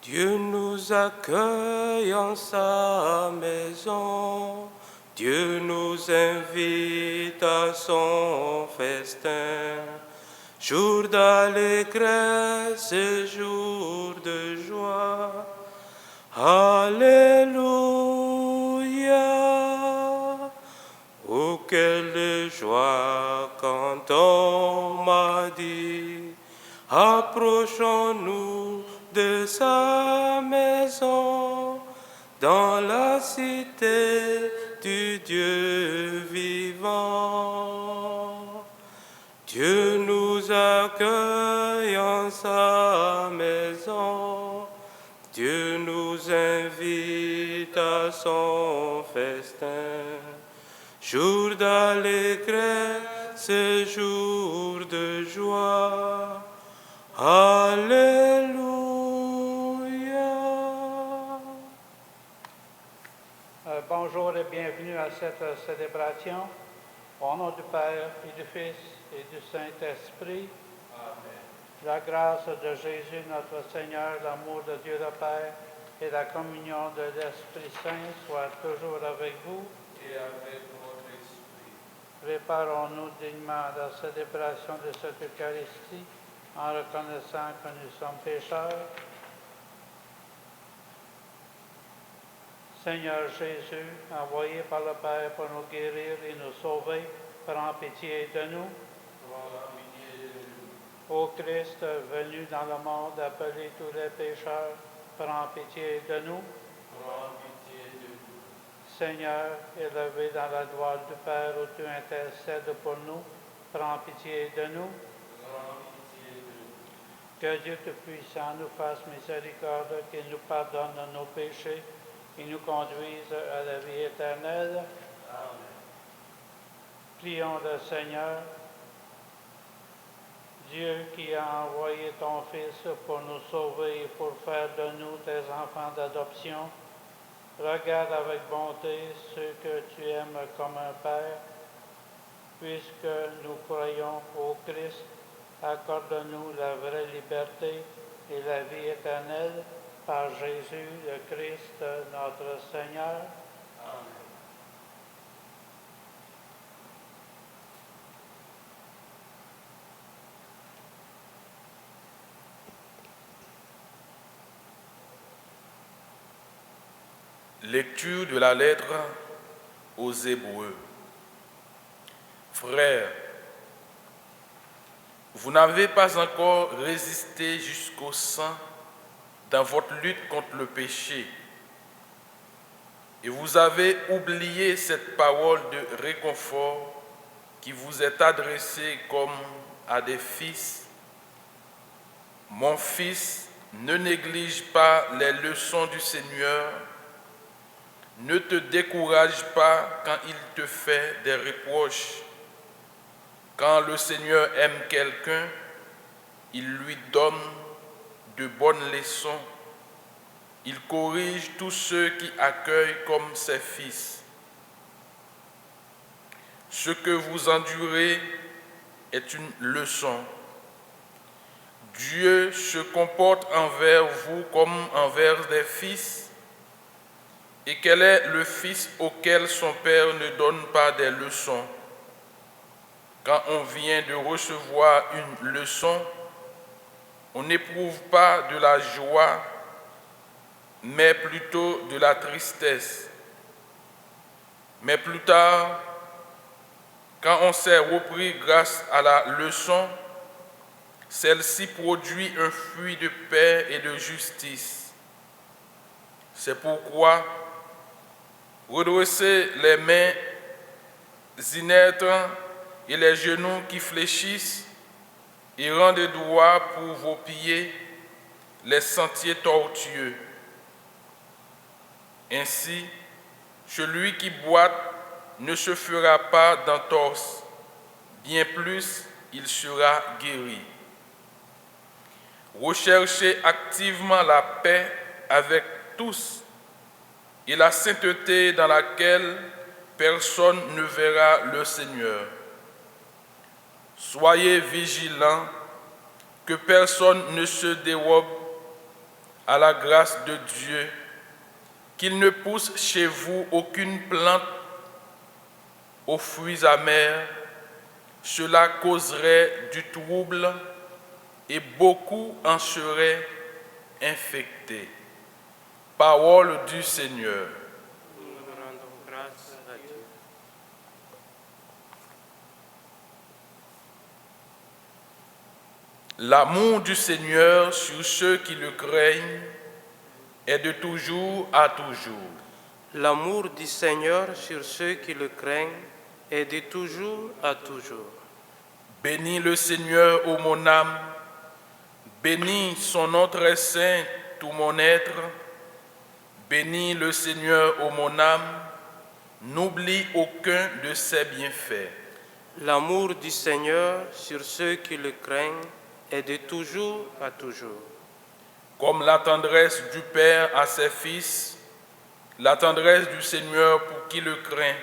Dieu nous accueille en sa maison, Dieu nous invite à son festin. Jour d'allégresse, jour de joie, Alléluia. Oh, quelle joie quand on m'a dit, approchons-nous de sa maison, dans la cité du Dieu vivant. Dieu nous accueille en sa maison, Dieu nous invite à son festin. Jour d'allégresse, jour de joie, Alléluia. Bonjour et bienvenue à cette célébration. Au nom du Père et du Fils et du Saint-Esprit. Amen. La grâce de Jésus notre Seigneur, l'amour de Dieu le Père et la communion de l'Esprit Saint soient toujours avec vous. Et avec votre esprit. Préparons-nous dignement à la célébration de cette Eucharistie en reconnaissant que nous sommes pécheurs. Seigneur Jésus, envoyé par le Père pour nous guérir et nous sauver, prends pitié de nous. Ô Christ, venu dans le monde, appeler tous les pécheurs, prends pitié de nous. Seigneur, élevé dans la gloire du Père où tu intercèdes pour nous, prends pitié de nous. Que Dieu Tout-Puissant nous fasse miséricorde, qu'il nous pardonne nos péchés et nous conduise à la vie éternelle. Amen. Prions le Seigneur. Dieu qui a envoyé ton Fils pour nous sauver et pour faire de nous tes enfants d'adoption, regarde avec bonté ceux que tu aimes comme un Père. Puisque nous croyons au Christ, accorde-nous la vraie liberté et la vie éternelle par Jésus le Christ, notre Seigneur. Amen. Lecture de la lettre aux Hébreux. Frères, vous n'avez pas encore résisté jusqu'au sang dans votre lutte contre le péché. Et vous avez oublié cette parole de réconfort qui vous est adressée comme à des fils. Mon fils, ne néglige pas les leçons du Seigneur. Ne te décourage pas quand il te fait des reproches. Quand le Seigneur aime quelqu'un, il lui donne de bonnes leçons. Il corrige tous ceux qui accueillent comme ses fils. Ce que vous endurez est une leçon. Dieu se comporte envers vous comme envers des fils. Et quel est le fils auquel son père ne donne pas des leçons? Quand on vient de recevoir une leçon, on n'éprouve pas de la joie, mais plutôt de la tristesse. Mais plus tard, quand on s'est repris grâce à la leçon, celle-ci produit un fruit de paix et de justice. C'est pourquoi redressez les mains inertes et les genoux qui fléchissent et rendez droit pour vos pieds les sentiers tortueux. Ainsi, celui qui boite ne se fera pas d'entorse, bien plus il sera guéri. Recherchez activement la paix avec tous et la sainteté dans laquelle personne ne verra le Seigneur. Soyez vigilants, que personne ne se dérobe à la grâce de Dieu, qu'il ne pousse chez vous aucune plante aux fruits amers, cela causerait du trouble et beaucoup en seraient infectés. Parole du Seigneur. Nous rendons grâce à Dieu. L'amour du Seigneur sur ceux qui le craignent est de toujours à toujours. L'amour du Seigneur sur ceux qui le craignent est de toujours à toujours. Bénis le Seigneur, ô mon âme, bénis son nom très saint, tout mon être. Bénis le Seigneur, ô mon âme, n'oublie aucun de ses bienfaits. L'amour du Seigneur sur ceux qui le craignent est de toujours à toujours. Comme la tendresse du Père à ses fils, la tendresse du Seigneur pour qui le craint.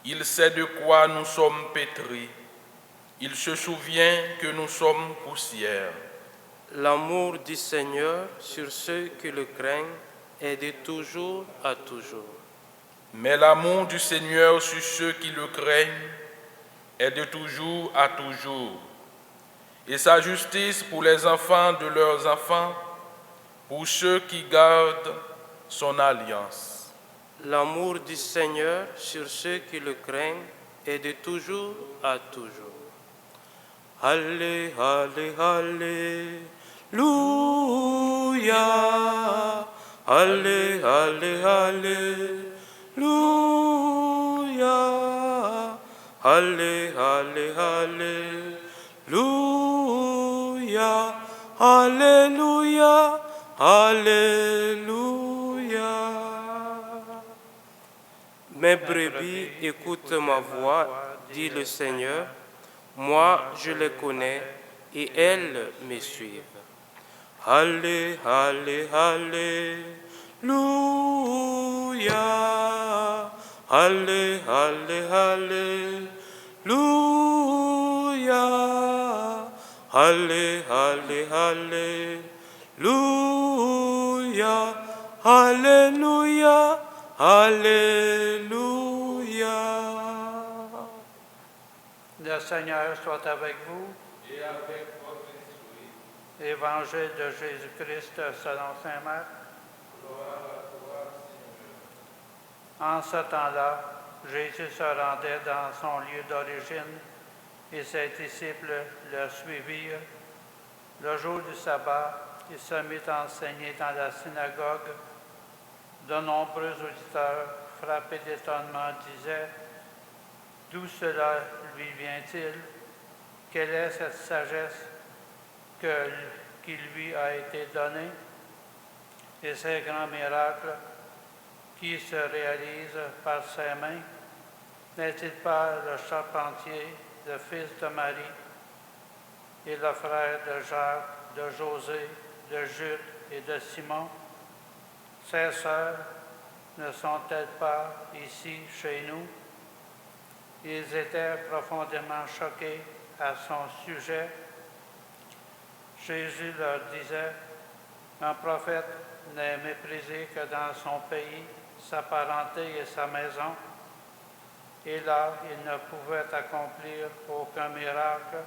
Il sait de quoi nous sommes pétris. Il se souvient que nous sommes poussière. L'amour du Seigneur sur ceux qui le craignent est de toujours à toujours. Mais l'amour du Seigneur sur ceux qui le craignent est de toujours à toujours. Et sa justice pour les enfants de leurs enfants, pour ceux qui gardent son alliance. L'amour du Seigneur sur ceux qui le craignent est de toujours à toujours. Allez, allez, alléluia. Allez, allez, alléluia. Allez, allez, alléluia. Alléluia. Alléluia. Mes brebis écoutent ma voix, dit le Seigneur. Moi, je les connais et elles me suivent. Allez, allez, alléluia. Allez, allez, alléluia. Allez, allez, alléluia. Alléluia. Alléluia. Le Seigneur soit avec vous. Et avec votre esprit, Évangile de Jésus-Christ selon saint Marc. gloire à toi, Seigneur. En ce temps-là, Jésus se rendait dans son lieu d'origine et ses disciples le suivirent. Le jour du sabbat, il se mit à enseigner dans la synagogue. De nombreux auditeurs, frappés d'étonnement, disaient « D'où cela lui vient-il? Quelle est cette sagesse qui lui a été donnée? Et ces grands miracles qui se réalisent par ses mains? N'est-il pas le charpentier, le fils de Marie, et le frère de Jacques, de José, de Jude et de Simon? Ses sœurs ne sont-elles pas ici chez nous? » Ils étaient profondément choqués à son sujet. Jésus leur disait, « Un prophète n'est méprisé que dans son pays, sa parenté et sa maison. » Et là, il ne pouvait accomplir aucun miracle.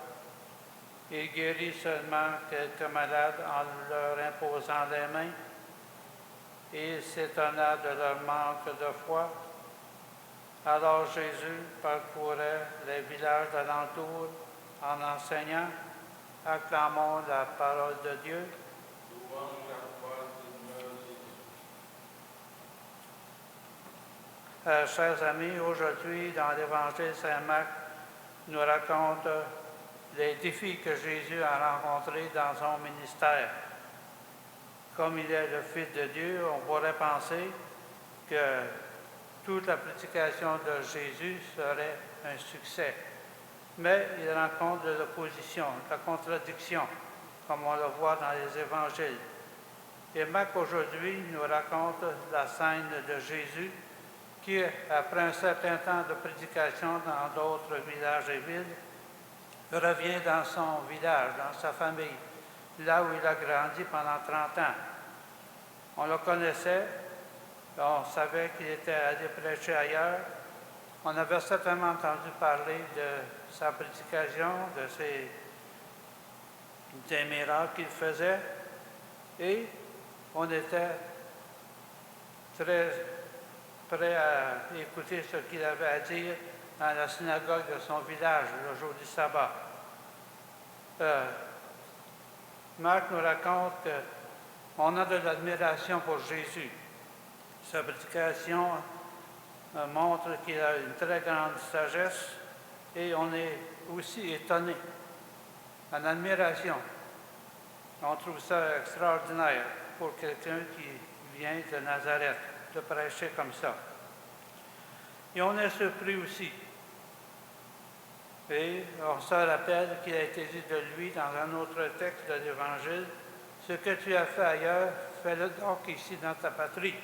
Il guérit seulement quelques malades en leur imposant les mains. Et il s'étonna de leur manque de foi. Alors Jésus parcourait les villages d'alentour en enseignant, acclamons la parole de Dieu. Chers amis, aujourd'hui, dans l'Évangile Saint-Marc, nous raconte les défis que Jésus a rencontrés dans son ministère. Comme il est le Fils de Dieu, on pourrait penser que toute la prédication de Jésus serait un succès. Mais il rencontre de l'opposition, de la contradiction, comme on le voit dans les évangiles. Et Marc aujourd'hui nous raconte la scène de Jésus qui, après un certain temps de prédication dans d'autres villages et villes, revient dans son village, dans sa famille, là où il a grandi pendant 30 ans. On le connaissait, on savait qu'il était allé prêcher ailleurs. On avait certainement entendu parler de sa prédication, des miracles qu'il faisait, et on était très prêt à écouter ce qu'il avait à dire dans la synagogue de son village le jour du sabbat. Marc nous raconte qu'on a de l'admiration pour Jésus. Sa prédication montre qu'il a une très grande sagesse et on est aussi étonné, en admiration. On trouve ça extraordinaire pour quelqu'un qui vient de Nazareth, de prêcher comme ça. Et on est surpris aussi. Et on se rappelle qu'il a été dit de lui dans un autre texte de l'Évangile, « Ce que tu as fait ailleurs, fais-le donc ici dans ta patrie. »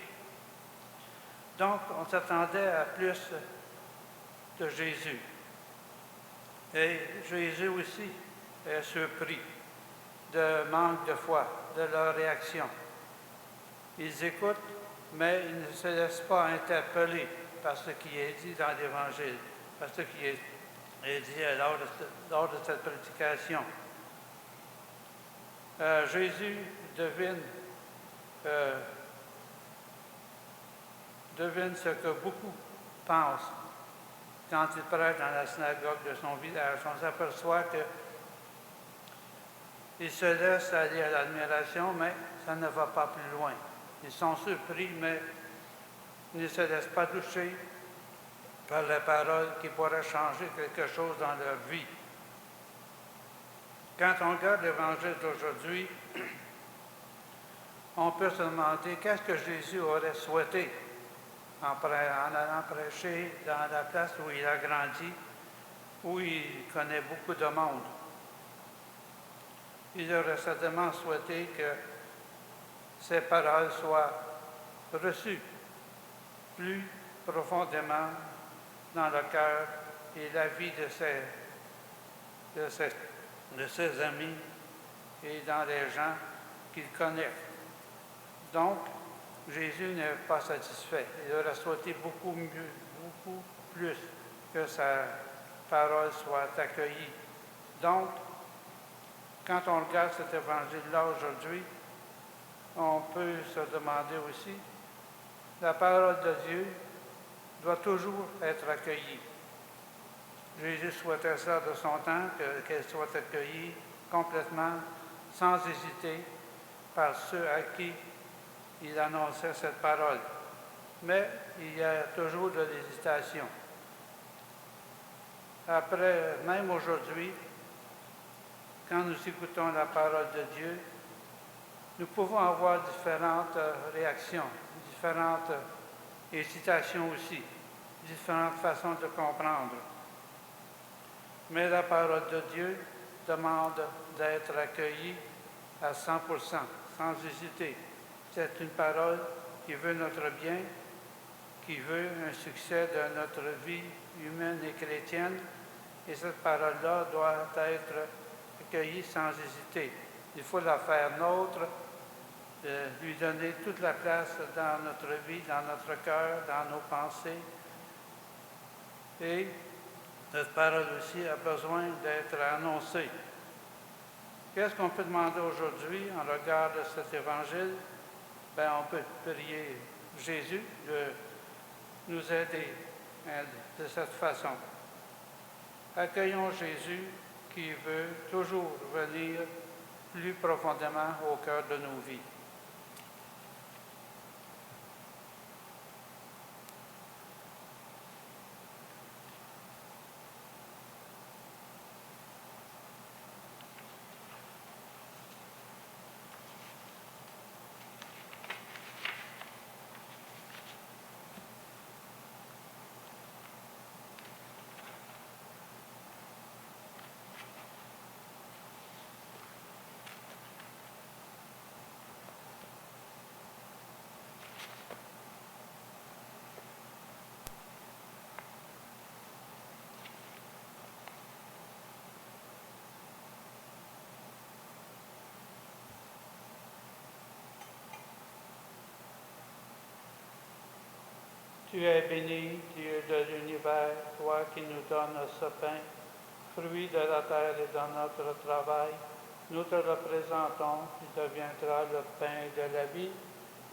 Donc, on s'attendait à plus de Jésus. Et Jésus aussi est surpris de manque de foi, de leur réaction. Ils écoutent, mais ils ne se laissent pas interpeller par ce qui est dit dans l'Évangile, par ce qui est dit lors de cette prédication. Jésus devine ce que beaucoup pensent quand il prêche dans la synagogue de son village. On s'aperçoit qu'ils se laissent aller à l'admiration, mais ça ne va pas plus loin. Ils sont surpris, mais ils ne se laissent pas toucher par la parole qui pourrait changer quelque chose dans leur vie. Quand on regarde l'Évangile d'aujourd'hui, on peut se demander qu'est-ce que Jésus aurait souhaité en allant prêcher dans la place où il a grandi, où il connaît beaucoup de monde. Il aurait certainement souhaité que ces paroles soient reçues plus profondément dans le cœur et la vie de ses amis et dans les gens qu'il connaît. Donc, Jésus n'est pas satisfait. Il aurait souhaité beaucoup plus que sa parole soit accueillie. Donc, quand on regarde cet évangile-là aujourd'hui, on peut se demander aussi, la parole de Dieu doit toujours être accueillie. Jésus souhaitait ça de son temps, qu'elle soit accueillie complètement, sans hésiter, par ceux à qui il annonçait cette parole. Mais il y a toujours de l'hésitation. Après, même aujourd'hui, quand nous écoutons la parole de Dieu, nous pouvons avoir différentes réactions, différentes hésitations aussi, différentes façons de comprendre. Mais la parole de Dieu demande d'être accueillie à 100%, sans hésiter. C'est une parole qui veut notre bien, qui veut un succès de notre vie humaine et chrétienne, et cette parole-là doit être accueillie sans hésiter. Il faut la faire nôtre, lui donner toute la place dans notre vie, dans notre cœur, dans nos pensées. Et cette parole aussi a besoin d'être annoncée. Qu'est-ce qu'on peut demander aujourd'hui en regard de cet évangile? On peut prier Jésus de nous aider de cette façon. Accueillons Jésus qui veut toujours venir plus profondément au cœur de nos vies. Tu es béni, Dieu de l'univers, toi qui nous donnes ce pain, fruit de la terre et de notre travail. Nous te le présentons, il deviendra le pain de la vie.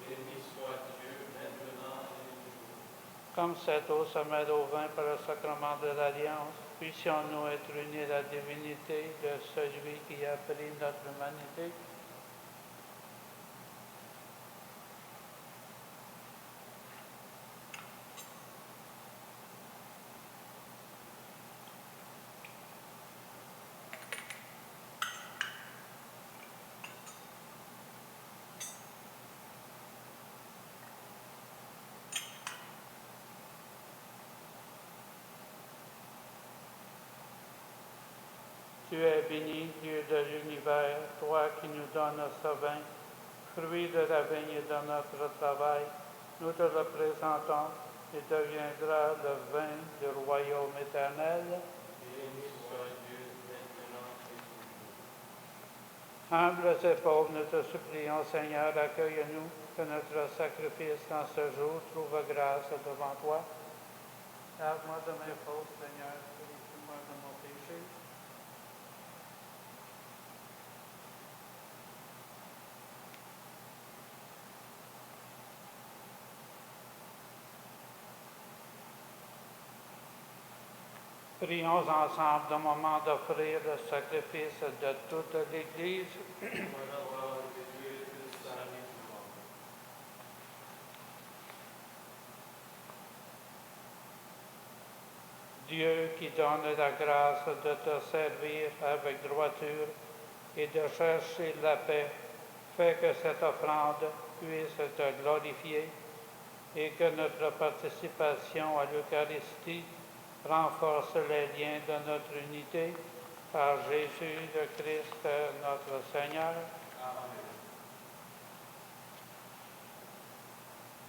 Béni soit Dieu maintenant et toujours. Comme cette eau se mêle au vin par le sacrement de l'Alliance, puissions-nous être unis à la divinité de celui qui a pris notre humanité. Tu es béni, Dieu de l'univers, toi qui nous donnes ce vin, fruit de la vigne et de notre travail. Nous te le présentons, il deviendra le vin du royaume éternel. Béni soit Dieu maintenant et toujours. Humbles et pauvres, nous te supplions, Seigneur, accueille-nous, que notre sacrifice dans ce jour trouve grâce devant toi. Lave-moi de mes fautes, Seigneur, purifie-moi de mon péché. Prions ensemble au moment d'offrir le sacrifice de toute l'Église. Dieu qui donne la grâce de te servir avec droiture et de chercher la paix, fais que cette offrande puisse te glorifier et que notre participation à l'Eucharistie renforce les liens de notre unité par Jésus le Christ notre Seigneur. Amen.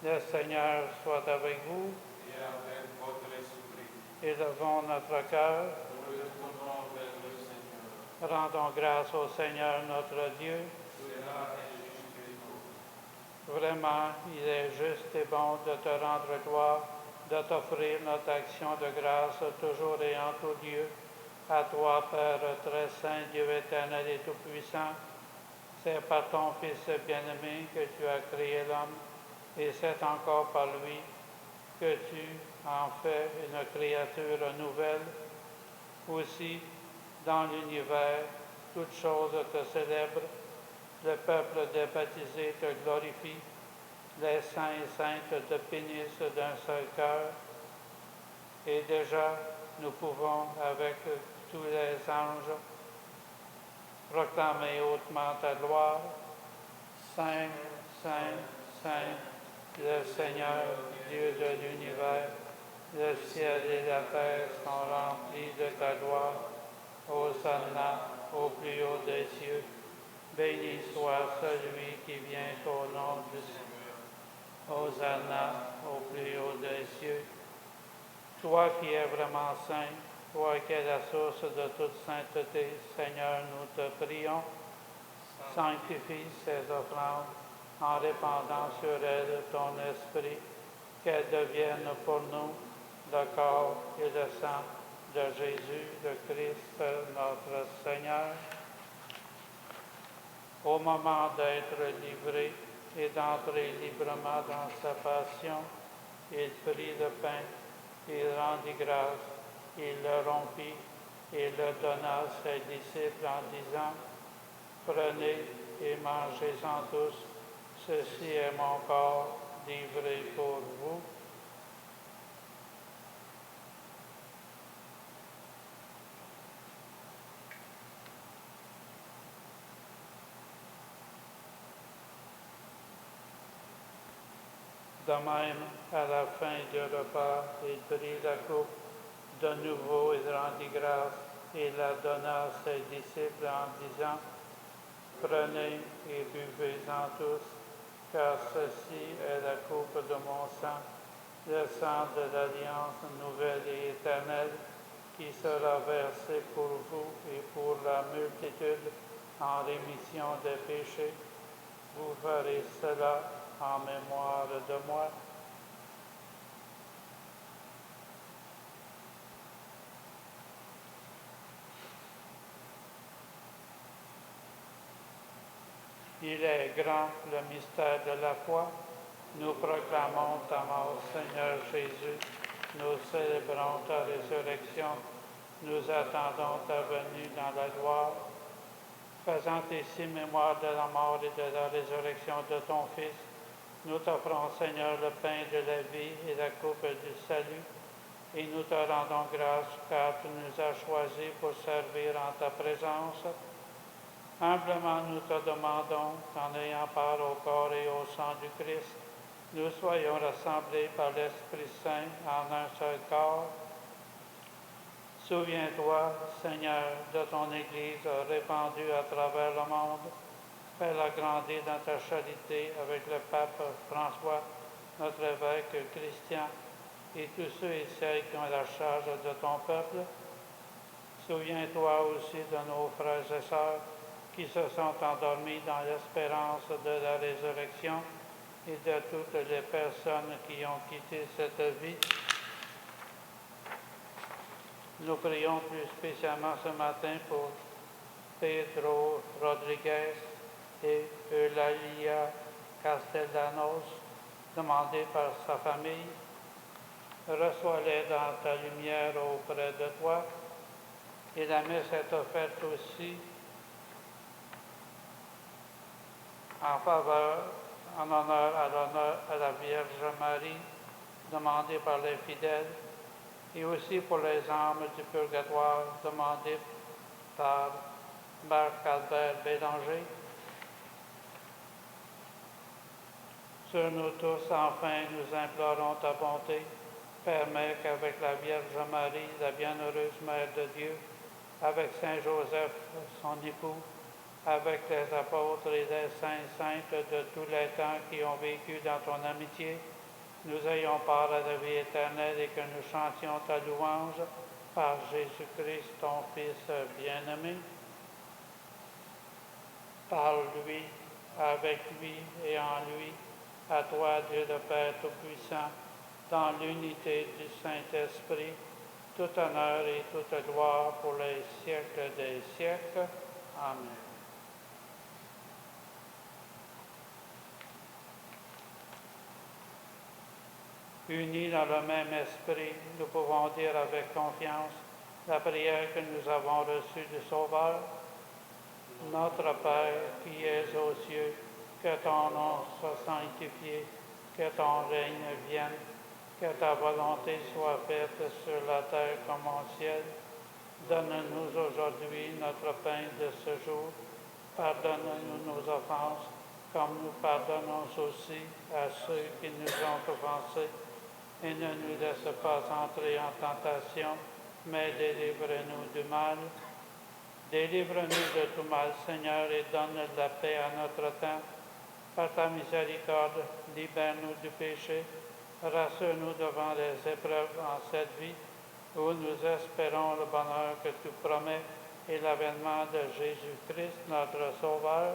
Le Seigneur soit avec vous. Et avec votre esprit. Élevons notre cœur. Nous le tournons vers le Seigneur. Rendons grâce au Seigneur notre Dieu. Cela est juste et bon. Vraiment, il est juste et bon de te rendre gloire, de t'offrir notre action de grâce toujours et en tout lieu. À toi, Père très saint, Dieu éternel et tout-puissant, c'est par ton Fils bien-aimé que tu as créé l'homme, et c'est encore par lui que tu en fais une créature nouvelle. Aussi, dans l'univers, toutes choses te célèbrent, le peuple des baptisés te glorifie, les saints et saintes te bénissent d'un seul cœur, et déjà nous pouvons, avec tous les anges, proclamer hautement ta gloire. Saint, Saint, Saint, le Seigneur, Dieu de l'univers, le ciel et la terre sont remplis de ta gloire. Hosanna au plus haut des cieux. Béni soit celui qui vient au nom du Seigneur. Hosanna au plus haut des cieux. Toi qui es vraiment saint, toi qui es la source de toute sainteté, Seigneur, nous te prions. Sanctifie ces offrandes en répandant sur elles ton esprit, qu'elles deviennent pour nous le corps et le sang de Jésus, le Christ, notre Seigneur. Au moment d'être livré et d'entrer librement dans sa passion, il prit le pain, il rendit grâce, il le rompit et le donna à ses disciples en disant: Prenez et mangez-en tous, ceci est mon corps livré pour vous. De même, à la fin du repas, il prit la coupe de nouveau, il rendit grâce et la donna à ses disciples en disant: Prenez et buvez-en tous, car ceci est la coupe de mon sang, le sang de l'alliance nouvelle et éternelle, qui sera versé pour vous et pour la multitude en rémission des péchés. Vous ferez cela en mémoire de moi. Il est grand le mystère de la foi. Nous proclamons ta mort, Seigneur Jésus. Nous célébrons ta résurrection. Nous attendons ta venue dans la gloire. Faisant ici mémoire de la mort et de la résurrection de ton Fils, nous t'offrons, Seigneur, le pain de la vie et la coupe du salut, et nous te rendons grâce car tu nous as choisis pour servir en ta présence. Humblement, nous te demandons qu'en ayant part au corps et au sang du Christ, nous soyons rassemblés par l'Esprit Saint en un seul corps. Souviens-toi, Seigneur, de ton Église répandue à travers le monde. Fais-la grandir dans ta charité avec le pape François, notre évêque Christian, et tous ceux et celles qui ont la charge de ton peuple. Souviens-toi aussi de nos frères et sœurs qui se sont endormis dans l'espérance de la résurrection et de toutes les personnes qui ont quitté cette vie. Nous prions plus spécialement ce matin pour Pedro Rodriguez et Eulalia Castellanos, demandés par sa famille. Reçois-les dans ta lumière auprès de toi. Et la messe est offerte aussi en honneur à la Vierge Marie, demandée par les fidèles, et aussi pour les âmes du purgatoire, demandées par Marc-Albert Bélanger. Sur nous tous, enfin, nous implorons ta bonté. Permets qu'avec la Vierge Marie, la bienheureuse Mère de Dieu, avec Saint Joseph, son époux, avec les apôtres et les saints saintes de tous les temps qui ont vécu dans ton amitié, nous ayons part à la vie éternelle et que nous chantions ta louange par Jésus-Christ, ton Fils bien-aimé. Par lui, avec lui et en lui, à toi, Dieu le Père Tout-Puissant, dans l'unité du Saint-Esprit, tout honneur et toute gloire pour les siècles des siècles. Amen. Unis dans le même esprit, nous pouvons dire avec confiance la prière que nous avons reçue du Sauveur. Notre Père qui es aux cieux, que ton nom soit sanctifié, que ton règne vienne, que ta volonté soit faite sur la terre comme au ciel. Donne-nous aujourd'hui notre pain de ce jour. Pardonne-nous nos offenses, comme nous pardonnons aussi à ceux qui nous ont offensés. Et ne nous laisse pas entrer en tentation, mais délivre-nous du mal. Délivre-nous de tout mal, Seigneur, et donne la paix à notre temps. Par ta miséricorde, libère-nous du péché. Rassure-nous devant les épreuves en cette vie, où nous espérons le bonheur que tu promets et l'avènement de Jésus-Christ, notre Sauveur.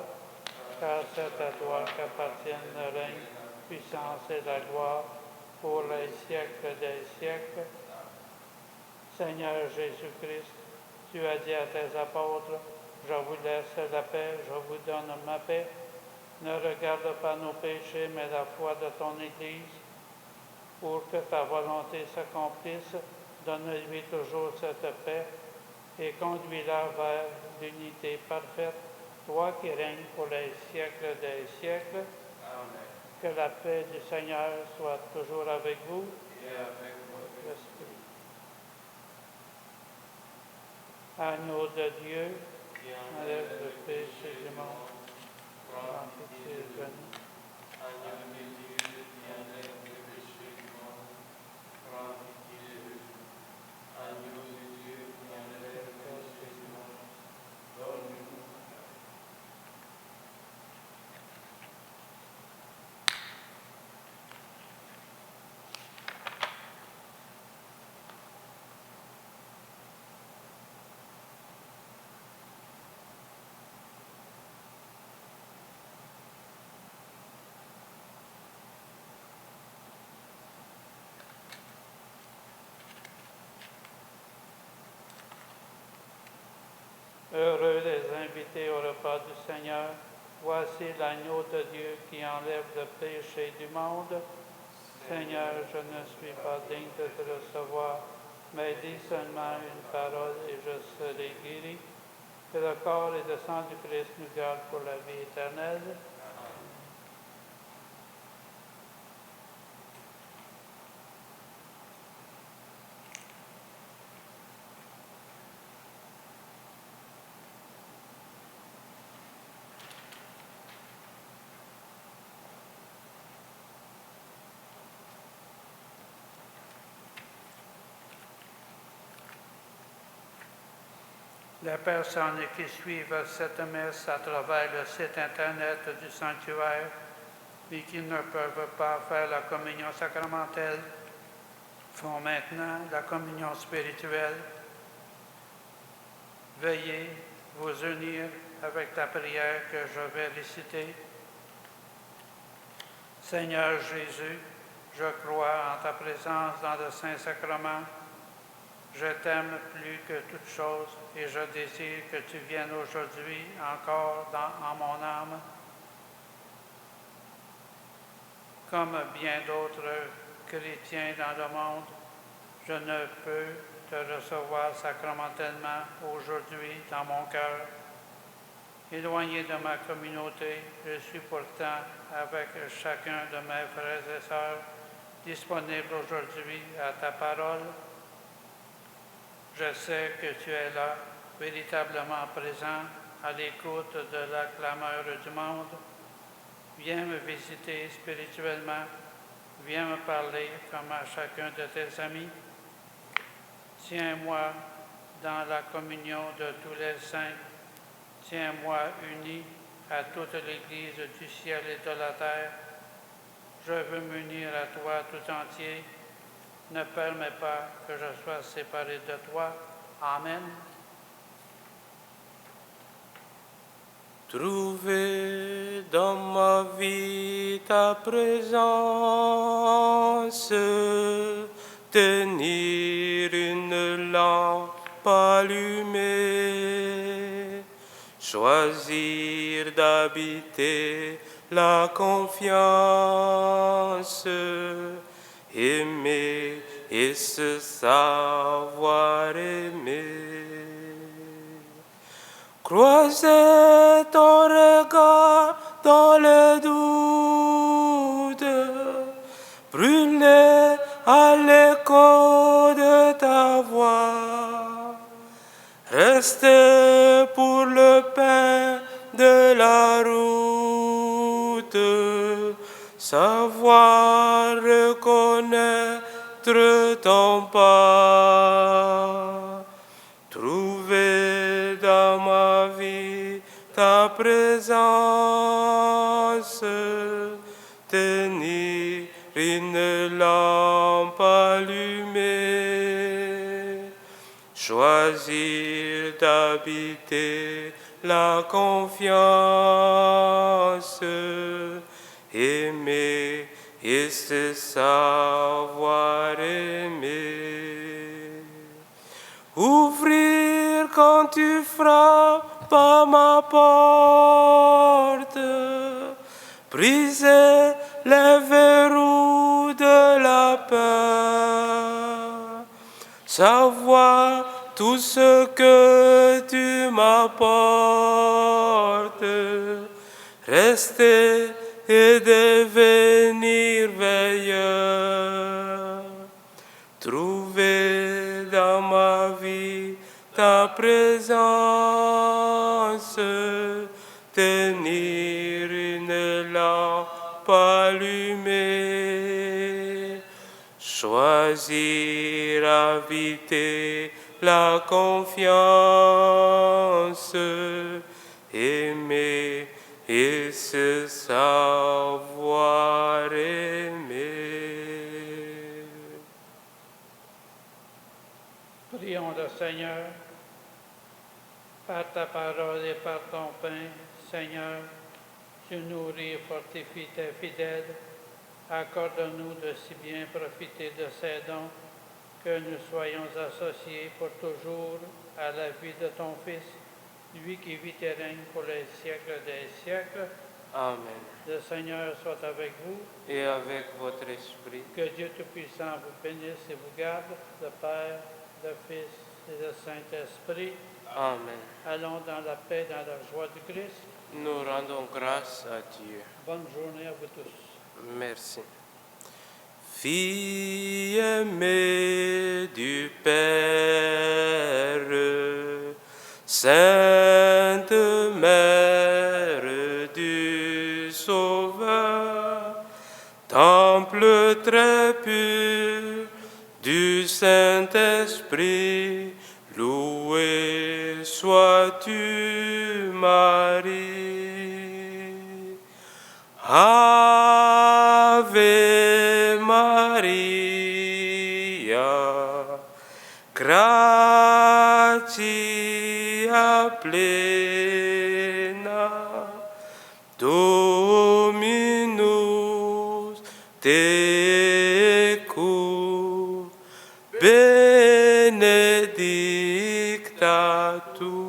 Car c'est à toi qu'appartiennent le règne, puissance et la gloire, pour les siècles des siècles. Seigneur Jésus-Christ, tu as dit à tes apôtres, je vous laisse la paix, je vous donne ma paix. Ne regarde pas nos péchés, mais la foi de ton Église. Pour que ta volonté s'accomplisse, donne-lui toujours cette paix et conduis-la vers l'unité parfaite, toi qui règnes pour les siècles des siècles. Amen. Que la paix du Seigneur soit toujours avec vous. Et avec votre esprit. Agneau de Dieu, qui enlève le péché du monde, prends pitié de nous. Agneau de Dieu, qui enlève le péché du monde, prends pitié de nous. Agneau de Dieu, qui enlève le péché du monde, donne-nous. Heureux les invités au repas du Seigneur. Voici l'agneau de Dieu qui enlève le péché du monde. Seigneur, je ne suis pas digne de te recevoir, mais dis seulement une parole et je serai guéri. Que le corps et le sang du Christ nous gardent pour la vie éternelle. Les personnes qui suivent cette messe à travers le site Internet du sanctuaire et qui ne peuvent pas faire la communion sacramentelle font maintenant la communion spirituelle. Veuillez vous unir avec la prière que je vais réciter. Seigneur Jésus, je crois en ta présence dans le Saint-Sacrement. Je t'aime plus que toute chose et je désire que tu viennes aujourd'hui encore en mon âme. Comme bien d'autres chrétiens dans le monde, je ne peux te recevoir sacramentellement aujourd'hui dans mon cœur. Éloigné de ma communauté, je suis pourtant avec chacun de mes frères et sœurs disponible aujourd'hui à ta parole. Je sais que tu es là, véritablement présent, à l'écoute de la clameur du monde. Viens me visiter spirituellement, viens me parler comme à chacun de tes amis. Tiens-moi dans la communion de tous les saints. Tiens-moi uni à toute l'Église du ciel et de la terre. Je veux m'unir à toi tout entier. Ne permets pas que je sois séparé de toi. Amen. Trouver dans ma vie ta présence, tenir une lampe allumée, choisir d'habiter la confiance, aimer et se savoir aimer. Croiser ton regard dans le doute, brûler à l'écho de ta voix, rester pour le pain de la route, savoir reconnaître ton pas, trouver dans ma vie ta présence, tenir une lampe allumée, choisir d'habiter la confiance, aimer et se savoir aimer. Ouvrir quand tu frappes à ma porte, briser les verrous de la peur, savoir tout ce que tu m'apportes, rester et devenir veilleur, trouver dans ma vie ta présence, tenir une lampe allumée, choisir habiter la confiance, aimer et se savoir aimer. Prions le Seigneur. Par ta parole et par ton pain, Seigneur, tu nourris et fortifies tes fidèles. Accorde-nous de si bien profiter de ces dons que nous soyons associés pour toujours à la vie de ton Fils, lui qui vit et règne pour les siècles des siècles. Amen. Le Seigneur soit avec vous. Et avec votre esprit, Que Dieu Tout-Puissant vous bénisse et vous garde, le Père, le Fils et le Saint-Esprit. Amen. Allons dans la paix, dans la joie du Christ. Nous rendons grâce à Dieu. Bonne journée à vous tous. Merci. Fille aimée du Père, Sainte Mère du Sauveur, Temple très pur du Saint-Esprit, loué sois-tu, Marie. Ave Maria, gratia plena, Dominus tecum, benedicta tu